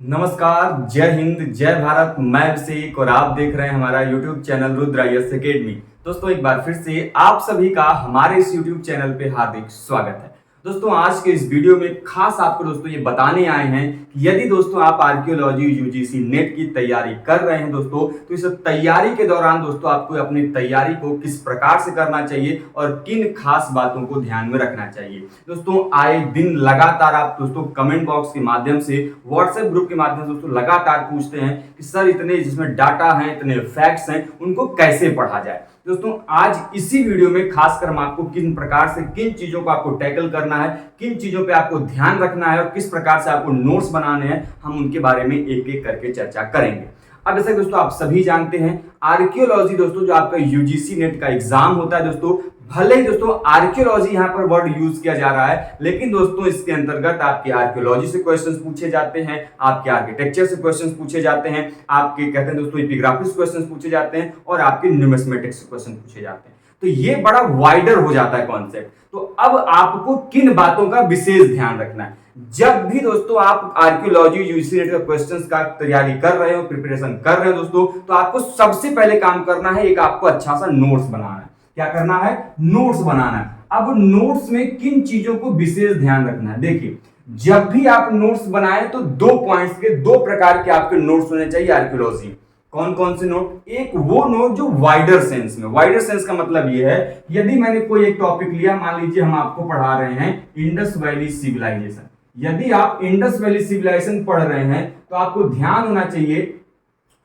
नमस्कार, जय हिंद, जय भारत। मैं अभिषेक और आप देख रहे हैं हमारा YouTube channel Rudra IAS academy. दोस्तों, एक बार फिर से आप सभी का हमारे इस YouTube चैनल पे हार्दिक स्वागत है। दोस्तों, आज के इस वीडियो में खास आपको दोस्तों ये बताने आए हैं कि यदि दोस्तों आप आर्कियोलॉजी यूजीसी नेट की तैयारी कर रहे हैं दोस्तों, तो इस तैयारी के दौरान दोस्तों आपको अपनी तैयारी को किस प्रकार से करना चाहिए और किन खास बातों को ध्यान में रखना चाहिए। दोस्तों, आए दिन लगातार आप दोस्तों कमेंट बॉक्स के माध्यम से, व्हाट्सएप ग्रुप के माध्यम से दोस्तों लगातार पूछते हैं कि सर इतने जिसमें डाटा हैं, इतने फैक्ट्स हैं, उनको कैसे पढ़ा जाए। दोस्तों, आज इसी वीडियो में खासकर हम आपको किन प्रकार से किन चीजों को आपको टैकल करना है, किन चीजों पे आपको ध्यान रखना है और किस प्रकार से आपको नोट्स बनाने हैं, हम उनके बारे में एक एक करके चर्चा करेंगे। अब जैसे दोस्तों आप सभी जानते हैं, आर्कियोलॉजी दोस्तों जो आपका यूजीसी नेट का एग्जाम होता है दोस्तों, भले ही दोस्तों आर्कियोलॉजी यहाँ पर वर्ड यूज किया जा रहा है, लेकिन दोस्तों इसके अंतर्गत आपके आर्कियोलॉजी से क्वेश्चंस पूछे जाते हैं, आपके आर्किटेक्चर से क्वेश्चंस पूछे जाते हैं, आपके कहते हैं दोस्तों एपिग्राफी से क्वेश्चंस पूछे जाते हैं और आपके न्यूमिस्मेटिक्स से क्वेश्चन पूछे जाते हैं। तो ये बड़ा वाइडर हो जाता है कॉन्सेप्ट। तो अब आपको किन बातों का विशेष ध्यान रखना है जब भी दोस्तों आप आर्कियोलॉजी यूजीसी नेट का क्वेश्चंस का तैयारी कर रहे हो, प्रिपरेशन कर रहे हो दोस्तों, तो आपको सबसे पहले काम करना है, एक आपको अच्छा सा नोट्स बनाना है। क्या करना है? नोट्स बनाना है। अब नोट्स में किन चीजों को विशेष ध्यान रखना है? देखिए, जब भी आप नोट्स बनाए तो दो पॉइंट्स के दो प्रकार के आपके नोट्स होने चाहिए आर्कियोलॉजी। कौन कौन से नोट? एक वो नोट जो वाइडर सेंस में, वाइडर सेंस का मतलब ये है, यदि मैंने कोई एक टॉपिक लिया, मान लीजिए हम आपको पढ़ा रहे हैं इंडस वैली सिविलाइजेशन। यदि आप इंडस वैली सिविलाइजेशन पढ़ रहे हैं तो आपको ध्यान होना चाहिए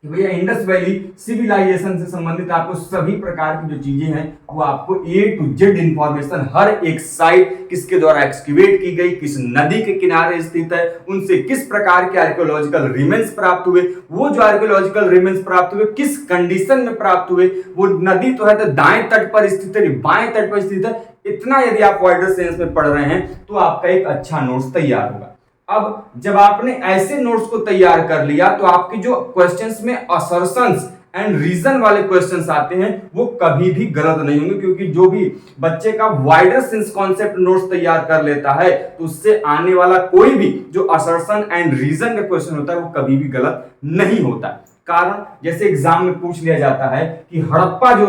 भैया इंडस वैली सिविलाइजेशन से संबंधित आपको सभी प्रकार की जो चीजें हैं वो आपको A to Z इंफॉर्मेशन, हर एक साइट किसके द्वारा एक्सक्यूवेट की गई, किस नदी के किनारे स्थित है, उनसे किस प्रकार के आर्कियोलॉजिकल रिमेन्स प्राप्त हुए, वो जो आर्कियोलॉजिकल रिमेन्स प्राप्त हुए किस कंडीशन में प्राप्त हुए, वो नदी तो है तो दाएं तट पर स्थित है, बाएं तट पर स्थित है। इतना यदि आप वाइडर सेंस में पढ़ रहे हैं तो आपका एक अच्छा नोट्स तैयार होगा। अब जब आपने ऐसे नोट्स को तैयार कर लिया तो आपकी जो क्वेश्चंस में असर्शंस एंड रीजन वाले क्वेश्चंस आते हैं वो कभी भी गलत नहीं होंगे, क्योंकि जो भी बच्चे का वाइडर सेंस कॉन्सेप्ट नोट्स तैयार कर लेता है तो उससे आने वाला कोई भी जो असर्शन एंड रीजन का क्वेश्चन होता है वो कभी भी गलत नहीं होता। कारण जैसे एग्जाम में पूछ लिया जाता है कि हड़प्पा जो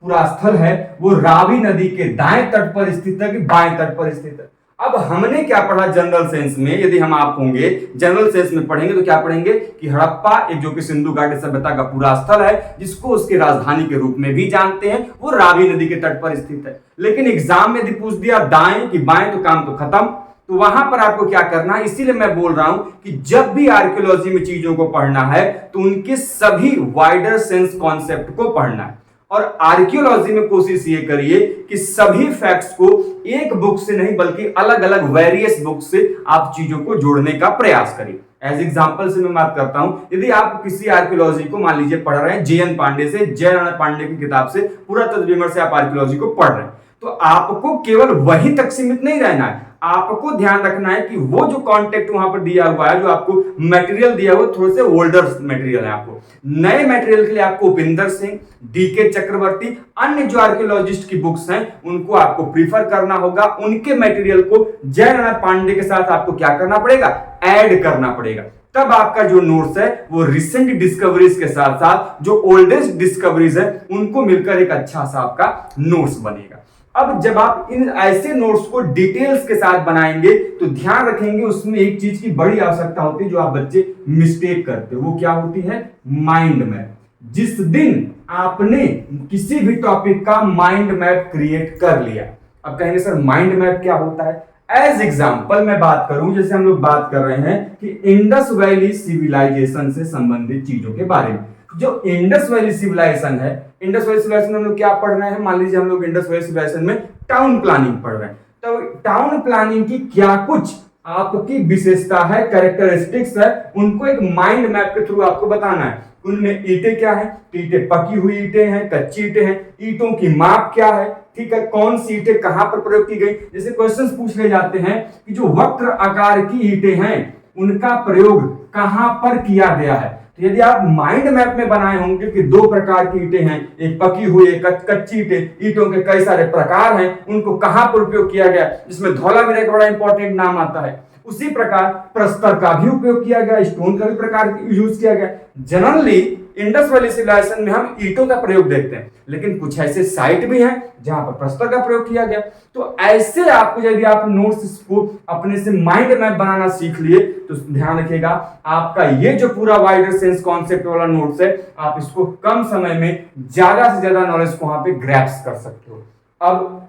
पूरा स्थल है वो रावी नदी के दाएं तट पर स्थित है कि बाएं तट पर स्थित है। अब हमने क्या पढ़ा जनरल सेंस में, यदि हम आप होंगे जनरल सेंस में पढ़ेंगे तो क्या पढ़ेंगे कि हड़प्पा एक जो कि सिंधु घाटी सभ्यता का पूरा स्थल है, जिसको उसकी राजधानी के रूप में भी जानते हैं, वो रावी नदी के तट पर स्थित है। लेकिन एग्जाम में यदि पूछ दिया दाएं कि बाएं तो काम तो खत्म। तो वहां पर आपको क्या करना है, इसीलिए मैं बोल रहा हूं कि जब भी आर्कियोलॉजी में चीजों को पढ़ना है तो उनके सभी वाइडर सेंस कॉन्सेप्ट को पढ़ना है। और आर्कियोलॉजी में कोशिश ये करिए कि सभी फैक्ट्स को एक बुक से नहीं बल्कि अलग अलग वेरियस बुक से आप चीजों को जोड़ने का प्रयास करिए। एज एग्जांपल से मैं बात करता हूं, यदि आप किसी आर्कियोलॉजी को मान लीजिए पढ़ रहे हैं JN पांडे से, जयनारायण पांडे की किताब से, पुरातत्व विमर्श से आप आर्कियोलॉजी को पढ़ रहे हैं, तो आपको केवल वहीं तक सीमित नहीं रहना है। आपको ध्यान रखना है कि वो जो कॉन्टेक्ट वहां पर दिया हुआ है, जो आपको मटेरियल दिया हुआ थोड़े से ओल्डर मटेरियल है, आपको नए मटेरियल के लिए आपको उपिंदर सिंह, DK चक्रवर्ती, अन्य जो आर्कियोलॉजिस्ट की बुक्स हैं उनको आपको प्रीफर करना होगा। उनके मटेरियल को जयनारायण पांडे के साथ आपको क्या करना पड़ेगा, ऐड करना पड़ेगा। तब आपका जो नोट्स है वो रिसेंट डिस्कवरीज के साथ साथ जो ओल्डेस्ट डिस्कवरीज है उनको मिलकर एक अच्छा सा आपका नोट्स बनेगा। अब जब आप इन ऐसे नोट्स को डिटेल्स के साथ बनाएंगे तो ध्यान रखेंगे उसमें एक चीज की बड़ी आवश्यकता होती है जो आप बच्चे मिस्टेक करते हो, वो क्या होती है? Mind map. जिस दिन आपने किसी भी टॉपिक का माइंड मैप क्रिएट कर लिया, अब कहेंगे सर माइंड मैप क्या होता है? एज एग्जाम्पल मैं बात करूं, जैसे हम लोग बात कर रहे हैं कि इंडस वैली सिविलाइजेशन से संबंधित चीजों के बारे में। जो इंडस वैली सिविलाइजेशन है, इंडस वैली सिविलाइजेशन में हम लोग क्या पढ़ रहे हैं? मान लीजिए हम लोग इंडस वैली सिविलाइजेशन में टाउन प्लानिंग पढ़ रहे हैं, तो टाउन प्लानिंग की क्या कुछ आपकी विशेषता है, कैरेक्टरिस्टिक्स है, उनको एक माइंड मैप के थ्रू आपको बताना है। उनमें ईंटें क्या है? ईंटें पकी हुई ईंटें हैं, कच्ची ईंटें हैं, ईंटों की माप क्या है, ठीक है, कौन सी ईंटें कहां पर प्रयोग की गई। जैसे क्वेश्चंस पूछ ले जाते हैं कि जो वक्र आकार की ईंटें हैं उनका प्रयोग कहां पर किया गया है। तो यदि आप माइंड मैप में बनाए होंगे कि दो प्रकार की ईंटें हैं, एक पकी हुई एक कच्ची ईंटें, ईंटों के कई सारे प्रकार हैं, उनको कहां पर उपयोग किया गया, जिसमें धौलावीरा का बड़ा इंपॉर्टेंट नाम आता है। उसी प्रकार प्रस्तर का भी उपयोग किया गया, स्टोन का भी प्रकार यूज किया गया। जनरली इंडस वैली सिविलाइजेशन में हम ईंटों का प्रयोग देखते हैं, लेकिन कुछ ऐसे साइट भी हैं जहां पर प्रस्तर का प्रयोग किया गया। तो ऐसे आपको यदि आप नोट्स को अपने से माइंड मैप बनाना सीख लिए तो ध्यान रखिएगा, आपका ये जो पूरा वाइडर सेंस कॉन्सेप्ट वाला नोट्स है, आप इसको कम समय में ज्यादा से ज्यादा नॉलेज को वहां पे ग्रैप्स कर सकते हो। अब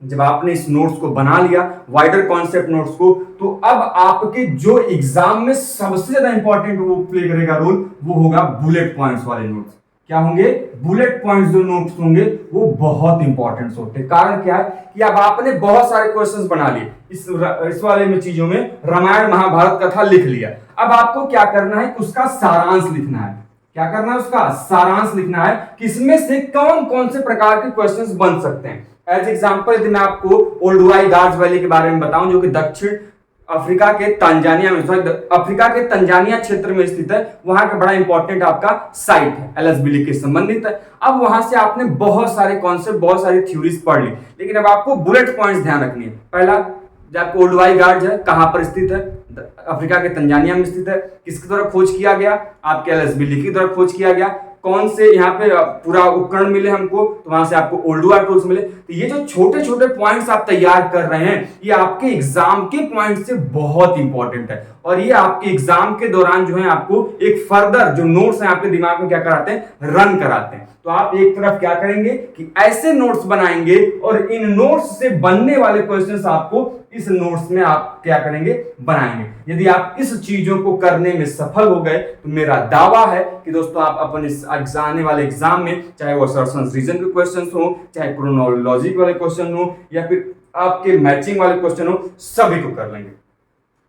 जब आपने इस नोट्स को बना लिया, वाइडर कॉन्सेप्ट नोट्स को, तो अब आपके जो एग्जाम में सबसे ज्यादा इंपॉर्टेंट वो प्ले करेगा रोल, वो होगा बुलेट पॉइंट्स वाले नोट्स। क्या होंगे? बुलेट पॉइंट्स जो नोट्स होंगे वो बहुत इंपॉर्टेंट होते हैं। कारण क्या है कि अब आपने बहुत सारे क्वेश्चंस बना लिए इस वाले में चीजों में, रामायण महाभारत कथा लिख लिया। अब आपको क्या करना है? उसका सारांश लिखना है। क्या करना है? उसका सारांश लिखना है कि इसमें से कौन कौन से प्रकार के क्वेश्चंस बन सकते हैं। एज एग्जाम्पल यदि मैं आपको ओल्डुआई गार्ड्स वैली के बारे में बताऊं, जो कि दक्षिण अफ्रीका के तंजानिया में, अफ्रीका के तंजानिया क्षेत्र में स्थित है, वहां का बड़ा इंपॉर्टेंट आपका साइट है, एलएसबिली के संबंधित है। अब वहां से आपने बहुत सारे कॉन्सेप्ट, बहुत सारी थ्योरीज पढ़ ली, लेकिन अब आपको बुलेट पॉइंट्स ध्यान रखनी है। पहला, जब ओल्डुआई गार्ड्स है कहां पर स्थित है? अफ्रीका के तंजानिया में स्थित है। किसकी द्वारा खोज किया गया? आपके एलएसबिली की द्वारा खोज किया गया। कौन से यहाँ पे पूरा उपकरण मिले हमको? तो वहां से आपको ओल्डुआ टूल्स मिले। तो ये जो छोटे छोटे पॉइंट्स आप तैयार कर रहे हैं, ये आपके एग्जाम के पॉइंट से बहुत इंपॉर्टेंट है, और ये आपके एग्जाम के दौरान जो है आपको एक फर्दर जो नोट्स हैं आपके दिमाग में क्या कराते हैं? रन कराते हैं। तो आप एक तरफ क्या करेंगे कि ऐसे नोट्स बनाएंगे, और इन नोट्स से बनने वाले क्वेश्चंस आपको इस नोट्स में आप क्या करेंगे? बनाएंगे। यदि आप इस चीजों को करने में सफल हो गए तो मेरा दावा है कि दोस्तों आप अपने आने वाले एग्जाम में, चाहे वो असर्शन रीजन के क्वेश्चंस हो, चाहे क्रोनोलॉजी वाले क्वेश्चन हो, या फिर आपके मैचिंग वाले क्वेश्चन हो, सभी को कर लेंगे।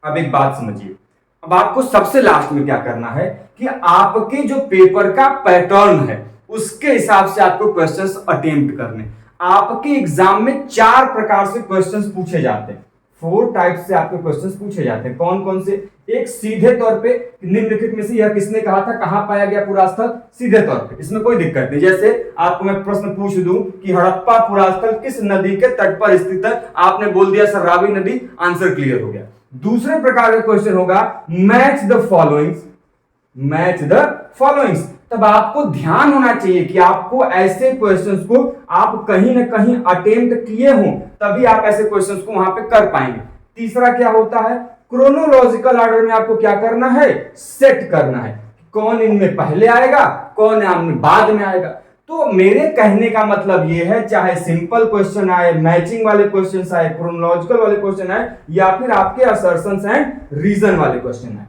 अब एक बात समझिए, अब आपको सबसे लास्ट में क्या करना है कि आपके जो पेपर का पैटर्न है उसके हिसाब से आपको क्वेश्चंस अटेम्प्ट करने। आपके एग्जाम में 4 प्रकार से क्वेश्चंस पूछे जाते हैं, 4 टाइप से आपके क्वेश्चंस पूछे जाते हैं। कौन कौन से? एक सीधे तौर पे निम्नलिखित में से यह किसने कहा था, कहां पाया गया पुरास्थल? सीधे तौर पे, इसमें कोई दिक्कत नहीं। जैसे आपको मैं प्रश्न पूछ दूं कि हड़प्पा पुरास्थल किस नदी के तट पर स्थित है, आपने बोल दिया सर रावी नदी, आंसर क्लियर हो गया। दूसरे प्रकार का क्वेश्चन होगा match the followings, match the followings. तब आपको ध्यान होना चाहिए कि आपको ऐसे क्वेश्चंस को आप कहीं ना कहीं अटेम्प्ट किए हों, तभी आप ऐसे क्वेश्चंस को वहां पे कर पाएंगे। तीसरा क्या होता है? क्रोनोलॉजिकल ऑर्डर में आपको क्या करना है? सेट करना है, कौन इनमें पहले आएगा, कौन इनमें बाद में आएगा। तो मेरे कहने का मतलब यह है, चाहे सिंपल क्वेश्चन आए, मैचिंग वाले क्वेश्चन आए, क्रोनोलॉजिकल वाले क्वेश्चन आए, या फिर आपके असर्शंस एंड रीजन वाले क्वेश्चन आए,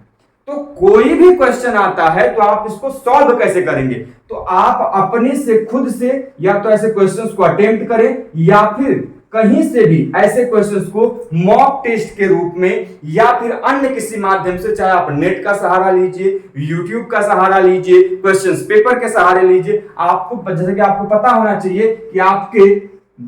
तो कोई भी क्वेश्चन आता है तो आप इसको सॉल्व कैसे करेंगे? तो आप अपने से खुद से या तो ऐसे क्वेश्चंस को अटेम्प्ट करें, या फिर कहीं से भी ऐसे क्वेश्चंस को मॉक टेस्ट के रूप में, या फिर अन्य किसी माध्यम से, चाहे आप नेट का सहारा लीजिए, यूट्यूब का सहारा लीजिए, क्वेश्चंस पेपर के सहारे लीजिए। आपको जैसे कि आपको पता होना चाहिए कि आपके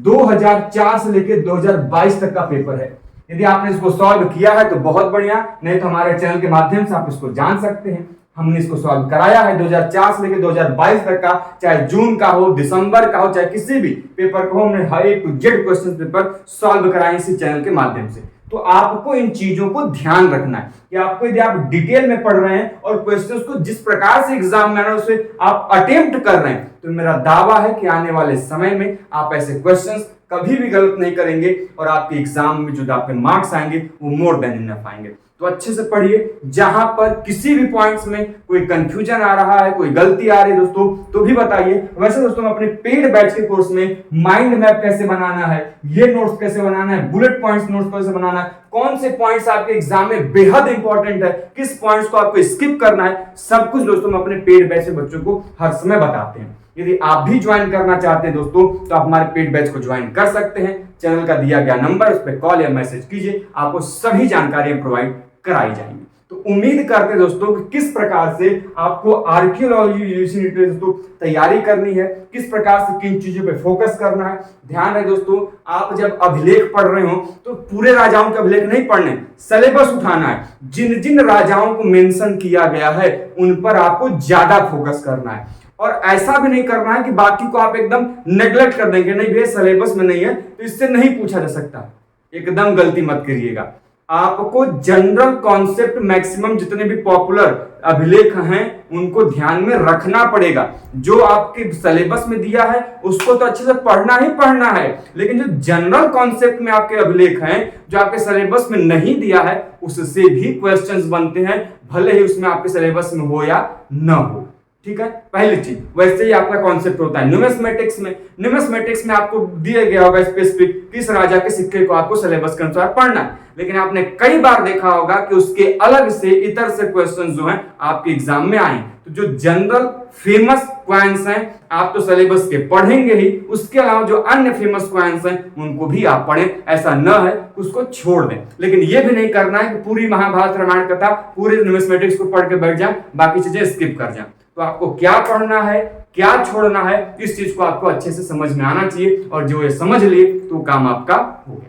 2004 से लेकर 2022 तक का पेपर है। यदि आपने इसको सॉल्व किया है तो बहुत बढ़िया, नहीं तो हमारे चैनल के माध्यम से आप इसको जान सकते हैं। हमने इसको सॉल्व कराया है 2004 से लेकर 2022 तक का, चाहे जून का हो, दिसंबर का हो, चाहे किसी भी पेपर को, हमने हर A to Z question paper solve कराए इसी चैनल के माध्यम से। तो आपको इन चीजों को ध्यान रखना है कि आपको, यदि आप डिटेल में पढ़ रहे हैं और क्वेश्चंस को जिस प्रकार से एग्जाम में उसे आप अटेम्प्ट कर रहे हैं, तो मेरा दावा है कि आने वाले समय में आप ऐसे क्वेश्चंस कभी भी गलत नहीं करेंगे, और आपके एग्जाम में जो आपके मार्क्स आएंगे वो मोर देन इनफ आएंगे। तो अच्छे से पढ़िए, जहां पर किसी भी पॉइंट्स में कोई कंफ्यूजन आ रहा है, कोई गलती आ रही है दोस्तों, तो भी बताइए। वैसे दोस्तों मैं अपने पेड बैच के कोर्स में माइंड मैप कैसे बनाना है, ये नोट्स कैसे बनाना है, बुलेट पॉइंट्स नोट्स कैसे बनाना है, कौन से पॉइंट्स आपके एग्जाम में बेहद इंपॉर्टेंट है, किस पॉइंट्स को आपको स्किप करना है, सब कुछ दोस्तों हम अपने पेड बैच के बच्चों को हर समय बताते हैं। यदि आप भी ज्वाइन करना चाहते हैं दोस्तों, तो आप हमारे पेड बैच को ज्वाइन कर सकते हैं। चैनल का दिया गया नंबर, उस पर कॉल या मैसेज कीजिए, आपको सभी जानकारियां प्रोवाइड कराई जाएंगी। तो उम्मीद करते हैं दोस्तों कि किस प्रकार से आपको आर्कियोलॉजी दोस्तों तैयारी करनी है, किस प्रकार से किन चीजों पे फोकस करना है। ध्यान रहे दोस्तों, आप जब अभिलेख पढ़ रहे हो तो पूरे राजाओं के अभिलेख नहीं पढ़ने, सिलेबस उठाना है। जिन जिन राजाओं को मेंशन किया गया है उन पर आपको ज्यादा फोकस करना है, और ऐसा भी नहीं करना है कि बाकी को आप एकदम नेग्लेक्ट कर देंगे, नहीं भैया सिलेबस में नहीं है तो इससे नहीं पूछा जा सकता। एकदम गलती मत करिएगा। आपको जनरल कॉन्सेप्ट मैक्सिमम जितने भी पॉपुलर अभिलेख हैं उनको ध्यान में रखना पड़ेगा। जो आपके सिलेबस में दिया है उसको तो अच्छे से पढ़ना ही पढ़ना है, लेकिन जो जनरल कॉन्सेप्ट में आपके अभिलेख हैं जो आपके सिलेबस में नहीं दिया है उससे भी क्वेश्चंस बनते हैं, भले ही उसमें आपके सिलेबस में हो या न हो। ठीक है, पहली चीज। वैसे ही आपका कॉन्सेप्ट होता है न्यूमिस्मेटिक्स में। न्यूमिस्मेटिक्स में आपको दिया गया होगा स्पेसिफिक किस राजा के सिक्के को आपको सिलेबस के अनुसार पढ़ना है, लेकिन आपने कई बार देखा होगा कि उसके अलग से इतर से क्वेश्चन जो हैं आपके एग्जाम में आए। तो जो जनरल फेमस क्वेश्चंस हैं आप तो सिलेबस के पढ़ेंगे ही, उसके अलावा जो अन्य फेमस क्वेश्चंस हैं उनको भी आप पढ़ें। ऐसा न है कि उसको छोड़ दें, लेकिन यह भी नहीं करना है कि पूरी महाभारत रामायण कथा पूरे न्यूमिस्मेटिक्स को पढ़ के बैठ जाए, बाकी चीजें स्किप कर जाए। तो आपको क्या पढ़ना है क्या छोड़ना है इस चीज को आपको अच्छे से समझ में आना चाहिए, और जो ये समझ लिए तो काम आपका हो गया।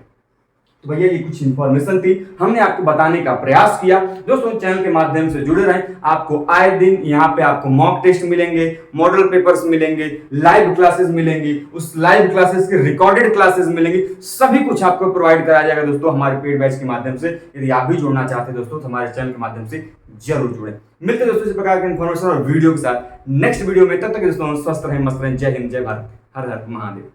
तो भैया ये कुछ इंफॉर्मेशन थी, हमने आपको बताने का प्रयास किया। दोस्तों चैनल के माध्यम से जुड़े रहें, आपको आए दिन यहाँ पे आपको मॉक टेस्ट मिलेंगे, मॉडल पेपर्स मिलेंगे, लाइव क्लासेस मिलेंगी, उस लाइव क्लासेस के रिकॉर्डेड क्लासेस मिलेंगी, सभी कुछ आपको प्रोवाइड कराया जाएगा दोस्तों हमारे पेड बैच के माध्यम से। यदि आप भी जुड़ना चाहते हैं दोस्तों तो हमारे चैनल के माध्यम से जरूर जुड़े। मिलते हैं दोस्तों इस प्रकार के इन्फॉर्मेशन और वीडियो के साथ नेक्स्ट वीडियो में। तब तक दोस्तों स्वस्थ रहें, मस्त रहें। जय हिंद, जय भारत, हर हर महादेव।